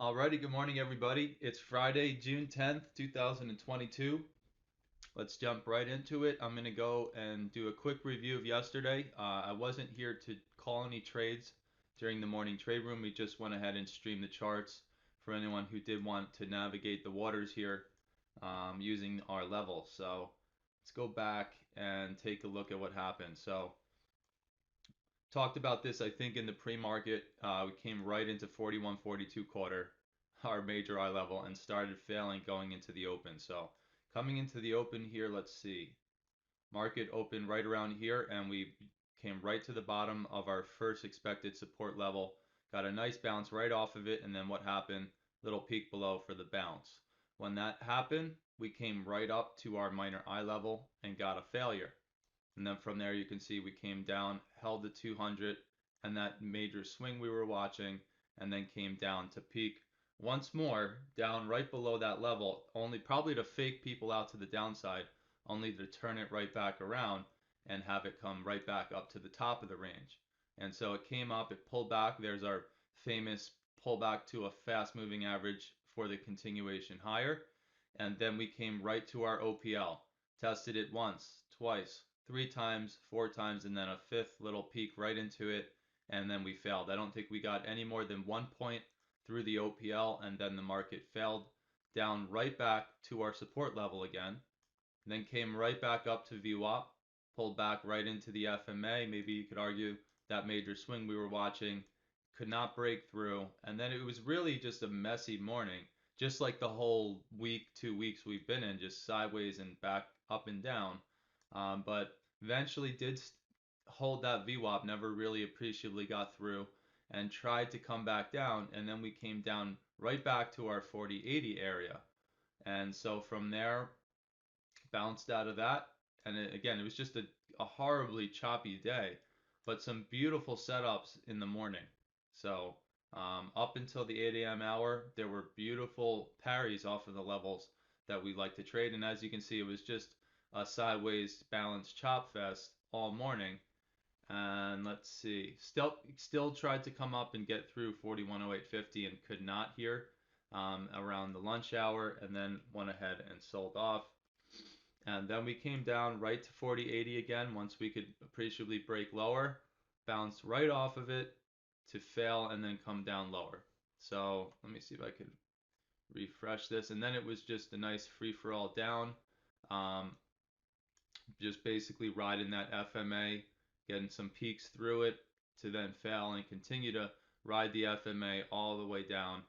Alrighty, good morning everybody. It's Friday, June 10th, 2022. Let's jump right into it. I'm going to go and do a quick review of yesterday. I wasn't here to call any trades during the morning trade room. We just went ahead and streamed the charts for anyone who did want to navigate the waters here using our level. So let's go back and take a look at what happened. So talked about this, I think, in the pre-market. We came right into 41.42 quarter, our major eye level, and started failing going into the open. So coming into the open here, let's see. Market opened right around here, and we came right to the bottom of our first expected support level. Got a nice bounce right off of it, and then what happened? Little peak below for the bounce. When that happened, we came right up to our minor eye level and got a failure. And then from there you can see we came down, held the 200 and that major swing we were watching, and then came down to peak once more down right below that level, only probably to fake people out to the downside, only to turn it right back around and have it come right back up to the top of the range. And so it came up, it pulled back. There's our famous pullback to a fast moving average for the continuation higher. And then we came right to our OPL, tested it once, twice, three times, four times, and then a fifth little peek right into it, and then we failed. I don't think we got any more than 1 point through the OPL, and then the market failed down right back to our support level again, then came right back up to VWAP, pulled back right into the FMA. Maybe you could argue that major swing we were watching could not break through, and then it was really just a messy morning, just like the whole week, 2 weeks we've been in, just sideways and back up and down. But eventually did hold that VWAP, never really appreciably got through, and tried to come back down, and then we came down right back to our 40-80 area. And so from there, bounced out of that. And again, it was just a horribly choppy day, but some beautiful setups in the morning. So up until the 8 a.m. hour, there were beautiful parries off of the levels that we like to trade. And as you can see, it was just a sideways balanced chop fest all morning. And let's see, still tried to come up and get through 4108.50 and could not here around the lunch hour, and then went ahead and sold off. And then we came down right to 40.80 again once we could appreciably break lower, bounced right off of it to fail and then come down lower. So let me see if I could refresh this. And then it was just a nice free for all down. Um, just basically riding that FMA, getting some peaks through it to then fail and continue to ride the FMA all the way down.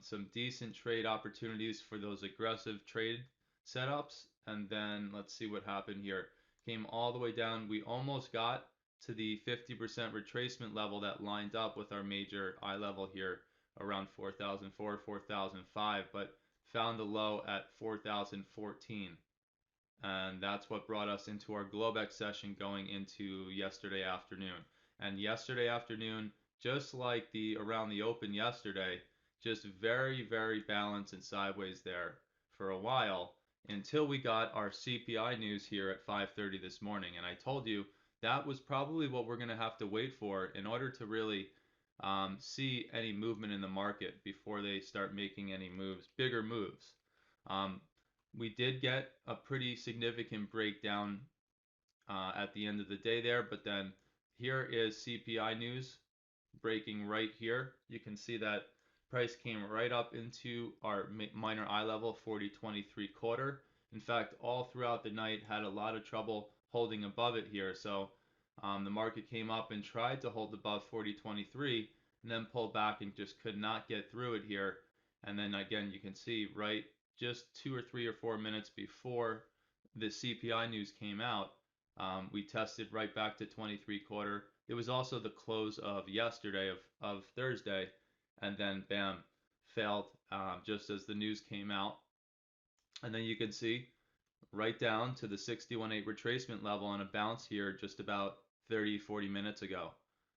Some decent trade opportunities for those aggressive trade setups. And then let's see what happened here. Came all the way down. We almost got to the 50% retracement level that lined up with our major eye level here around 4,004, 4,005, but found a low at 4,014. And that's what brought us into our Globex session going into yesterday afternoon. And yesterday afternoon, just like the around the open yesterday, just very, very balanced and sideways there for a while until we got our CPI news here at 5:30 this morning. And I told you that was probably what we're going to have to wait for in order to really see any movement in the market before they start making any moves, bigger moves. Um, we did get a pretty significant breakdown at the end of the day there, but then here is CPI news breaking right here. You can see that price came right up into our minor eye level, 40.23 quarter. In fact, all throughout the night had a lot of trouble holding above it here. So the market came up and tried to hold above 40.23 and then pulled back and just could not get through it here. And then again, you can see right just 2 or 3 or 4 minutes before the CPI news came out, we tested right back to 23 quarter. It was also the close of yesterday of Thursday, and then bam, failed just as the news came out. And then you can see right down to the 61.8 retracement level on a bounce here just about 30-40 minutes ago.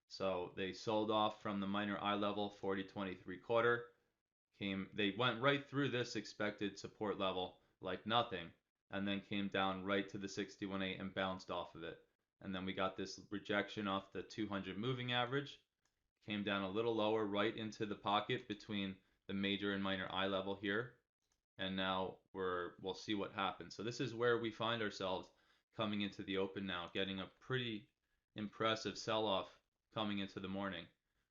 So they sold off from the minor eye level 40.23 quarter. They went right through this expected support level like nothing, and then came down right to the 61.8 and bounced off of it. And then we got this rejection off the 200 moving average, came down a little lower right into the pocket between the major and minor eye level here, and now we'll see what happens. So this is where we find ourselves coming into the open now, getting a pretty impressive sell-off coming into the morning.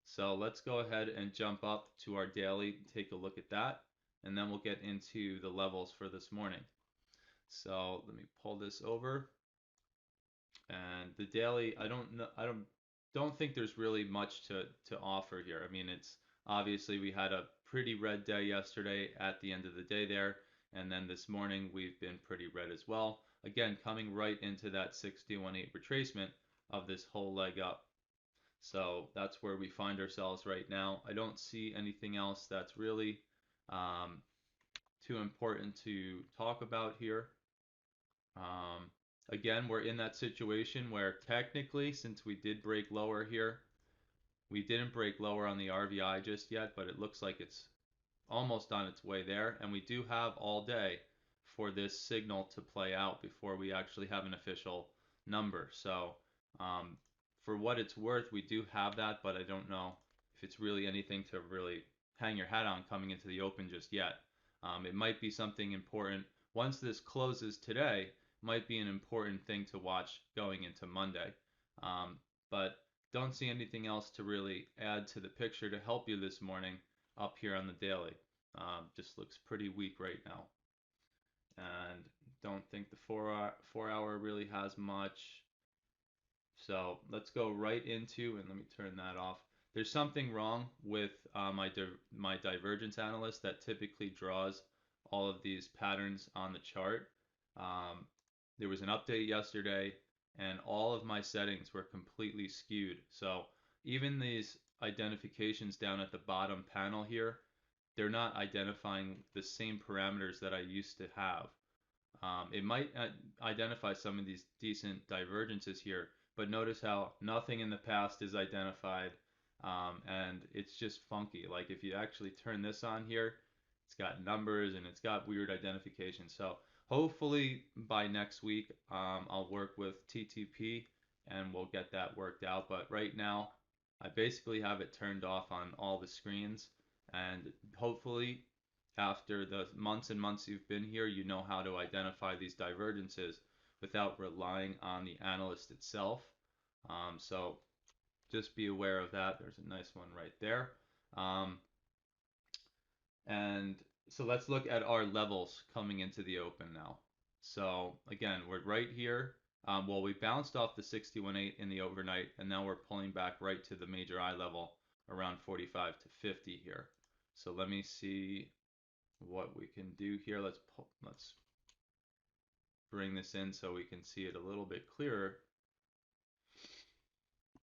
So let's go ahead and jump up to our daily, take a look at that, and then we'll get into the levels for this morning. So let me pull this over. And the daily, I don't know, I don't think there's really much to offer here. I mean, it's obviously we had a pretty red day yesterday at the end of the day there, and then this morning we've been pretty red as well. Again, coming right into that 61.8 retracement of this whole leg up. So that's where we find ourselves right now. I don't see anything else that's really um, too important to talk about here. Um, Again, we're in that situation where technically, since we did break lower here, we didn't break lower on the RVI just yet, but it looks like it's almost on its way there. And we do have all day for this signal to play out before we actually have an official number. So um, for what it's worth, we do have that, but I don't know if it's really anything to really hang your hat on coming into the open just yet. It might be something important once this closes today. Might be an important thing to watch going into Monday. But don't see anything else to really add to the picture to help you this morning up here on the daily. Just looks pretty weak right now. And don't think the 4 hour really has much. So let's go right into, and let me turn that off. There's something wrong with my divergence analyst that typically draws all of these patterns on the chart. Um, there was an update yesterday, and all of my settings were completely skewed. So even these identifications down at the bottom panel here, they're not identifying the same parameters that I used to have. It might identify some of these decent divergences here, but notice how nothing in the past is identified, and it's just funky. Like if you actually turn this on here, it's got numbers and it's got weird identification. So hopefully by next week, I'll work with TTP and we'll get that worked out. But right now, I basically have it turned off on all the screens, and hopefully after the months and months you've been here, you know how to identify these divergences without relying on the analyst itself. So just be aware of that. There's a nice one right there. Um, and so let's look at our levels coming into the open now. So again, we're right here. Well, we bounced off the 61.8 in the overnight, and now we're pulling back right to the major eye level around 45 to 50 here. So let me see what we can do here. Let's bring this in so we can see it a little bit clearer.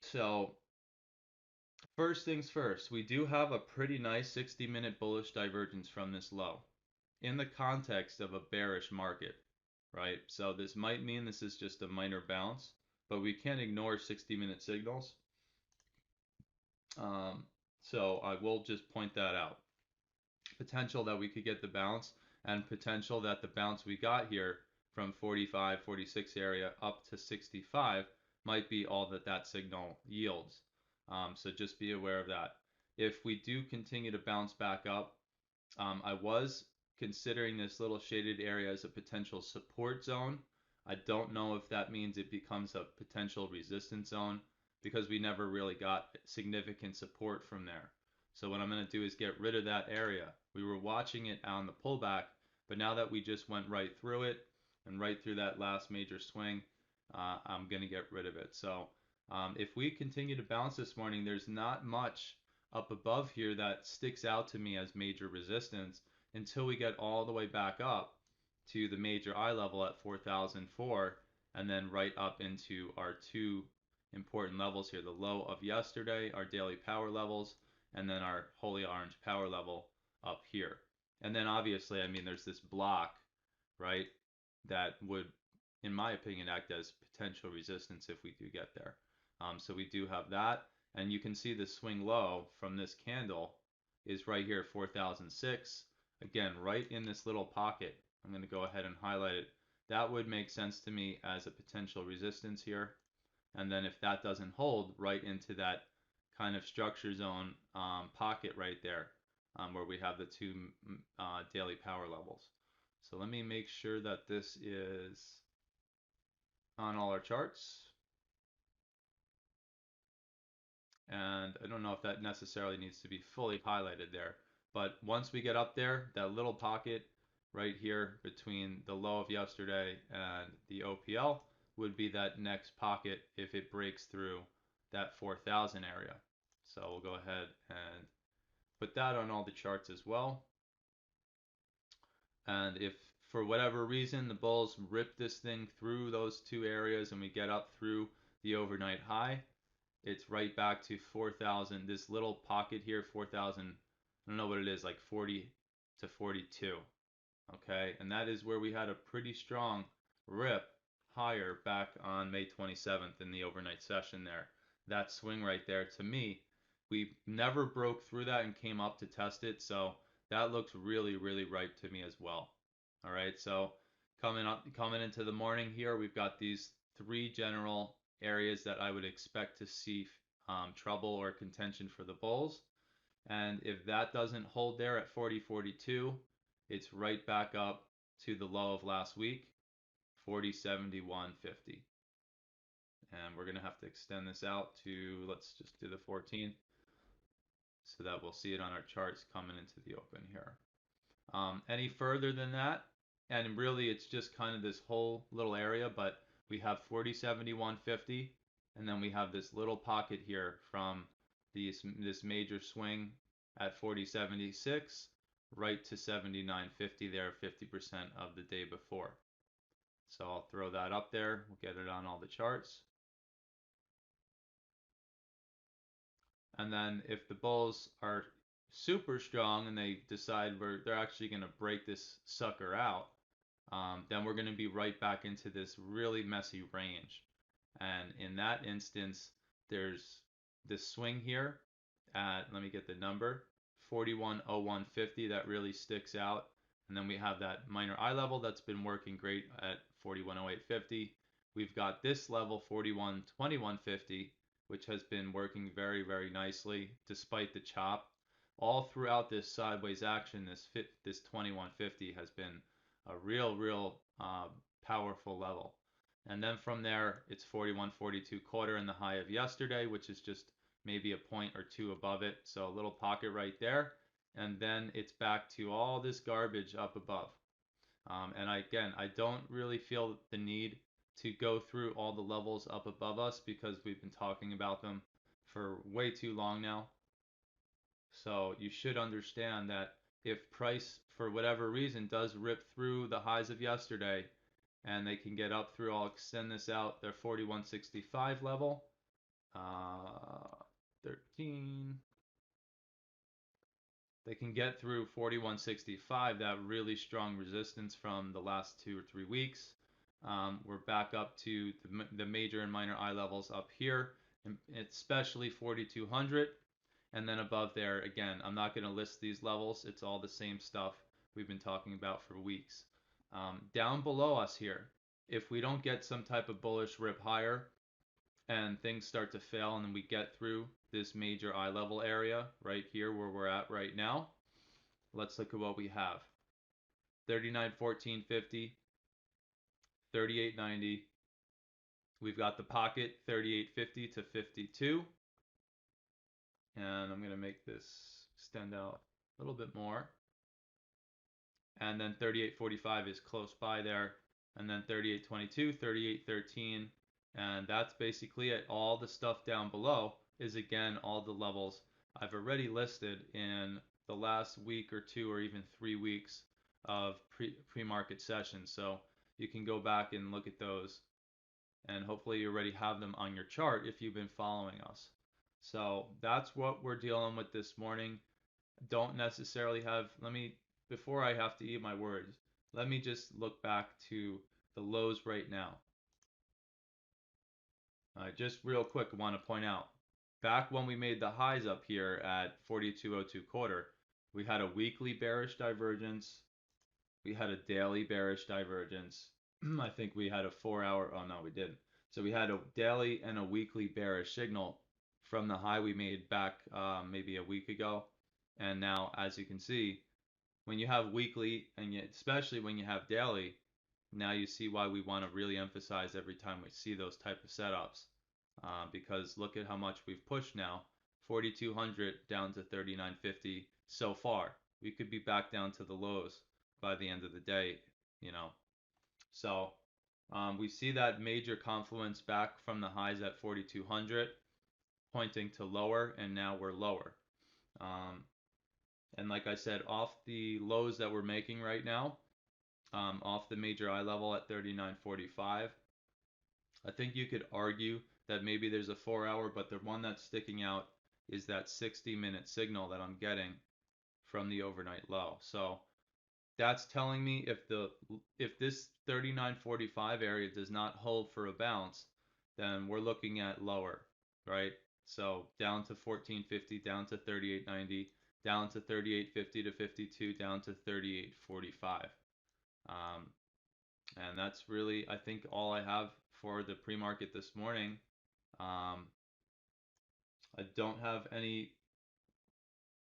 So first things first, we do have a pretty nice 60-minute bullish divergence from this low in the context of a bearish market, right? So this might mean this is just a minor bounce, but we can't ignore 60-minute signals. So I will just point that out. Potential that we could get the bounce, and potential that the bounce we got here from 45, 46 area up to 65 might be all that that signal yields. So just be aware of that. If we do continue to bounce back up, I was considering this little shaded area as a potential support zone. I don't know if that means it becomes a potential resistance zone because we never really got significant support from there. So what I'm going to do is get rid of that area. We were watching it on the pullback, but now that we just went right through it and right through that last major swing, I'm going to get rid of it. So if we continue to bounce this morning, there's not much up above here that sticks out to me as major resistance until we get all the way back up to the major eye level at 4004, and then right up into our two important levels here, the low of yesterday, our daily power levels, and then our holy orange power level up here. And then obviously, I mean, there's this block, right, that would, in my opinion, act as potential resistance if we do get there. So we do have that, and you can see the swing low from this candle is right here, 4006. Again, right in this little pocket. I'm going to go ahead and highlight it. That would make sense to me as a potential resistance here. And then if that doesn't hold, right into that kind of structure zone pocket right there. where we have the two daily power levels. So let me make sure that this is on all our charts. And I don't know if that necessarily needs to be fully highlighted there. But once we get up there, that little pocket right here between the low of yesterday and the OPL would be that next pocket if it breaks through that 4,000 area. So we'll go ahead and put that on all the charts as well. And if for whatever reason the bulls rip this thing through those two areas and we get up through the overnight high, it's right back to 4,000. This little pocket here, 4,000, I don't know what it is, like 40 to 42. Okay, and that is where we had a pretty strong rip higher back on May 27th in the overnight session there. That swing right there, to me, we never broke through that and came up to test it, so that looks really, really ripe to me as well. All right, so coming into the morning here, we've got these three general areas that I would expect to see trouble or contention for the bulls. And if that doesn't hold there at 40.42, it's right back up to the low of last week, 40.71.50. And we're going to have to extend this out to, let's just do the 14th so that we'll see it on our charts coming into the open here. Any further than that, and really it's just kind of this whole little area, but we have 40.71.50, and then we have this little pocket here from this major swing at 40.76 right to 79.50 there, 50% of the day before. So I'll throw that up there. We'll get it on all the charts. And then if the bulls are super strong and they decide they're actually going to break this sucker out, then we're going to be right back into this really messy range. And in that instance, there's this swing here at, let me get the number, 41.01.50 that really sticks out. And then we have that minor eye level that's been working great at 41.08.50. We've got this level, 41.21.50, which has been working very, very nicely despite the chop. All throughout this sideways action, this 21.50 has been a real powerful level. And then from there, it's 41.42 in the high of yesterday, which is just maybe a point or two above it. So a little pocket right there. And then it's back to all this garbage up above. And again, I don't really feel the need to go through all the levels up above us because we've been talking about them for way too long now. So you should understand that if price, for whatever reason, does rip through the highs of yesterday and they can get up through, I'll extend this out, their 41.65 level, 13, they can get through 41.65, that really strong resistance from the last 2 or 3 weeks. We're back up to the major and minor eye levels up here, especially 4,200. And then above there, again, I'm not going to list these levels. It's all the same stuff we've been talking about for weeks. Down below us here, if we don't get some type of bullish rip higher and things start to fail and then we get through this major eye level area right here where we're at right now, let's look at what we have. 39.14.50, 38.90. We've got the pocket 38.50 to 52. And I'm going to make this extend out a little bit more. And then 38.45 is close by there. And then 38.22, 38.13. And that's basically it. All the stuff down below is, again, all the levels I've already listed in the last week or two or even 3 weeks of pre-market sessions. So you can go back and look at those. And hopefully you already have them on your chart if you've been following us. So that's what we're dealing with this morning. Don't necessarily have, before I have to eat my words, let me just look back to the lows right now. Just real quick, I want to point out, back when we made the highs up here at 42.02, we had a weekly bearish divergence. We had a daily bearish divergence. I think we had a 4-hour, oh no, we didn't. So we had a daily and a weekly bearish signal from the high we made back maybe a week ago. And now, as you can see, when you have weekly and yet especially when you have daily, now you see why we want to really emphasize every time we see those type of setups. Because look at how much we've pushed now, 4,200 down to 3,950 so far. We could be back down to the lows by the end of the day, you know. So we see that major confluence back from the highs at 4,200, pointing to lower, and now we're lower. Um, and like I said, off the lows that we're making right now, off the major eye level at 39.45, I think you could argue that maybe there's a 4 hour, but the one that's sticking out is that 60-minute signal that I'm getting from the overnight low. So that's telling me if this 39.45 area does not hold for a bounce, then we're looking at lower, right? So down to 1450, down to 3890, down to 3850 to 52, down to 3845. Um, and that's really, I think, all I have for the pre-market this morning. I don't have any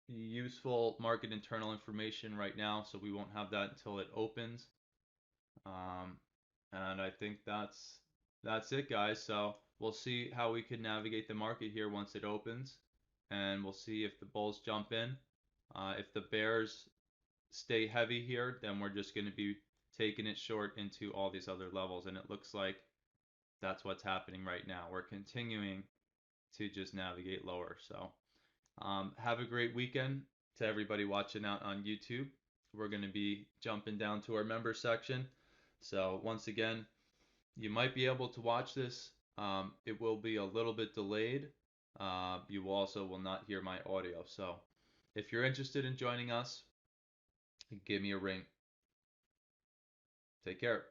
useful market internal information right now, so we won't have that until it opens. Um, and I think that's it, guys. So we'll see how we can navigate the market here once it opens, and we'll see if the bulls jump in. If the bears stay heavy here, then we're just going to be taking it short into all these other levels, and it looks like that's what's happening right now. We're continuing to just navigate lower. So have a great weekend to everybody watching out on YouTube. We're going to be jumping down to our member section. So once again, you might be able to watch this. It will be a little bit delayed. You also will not hear my audio. So if you're interested in joining us, give me a ring. Take care.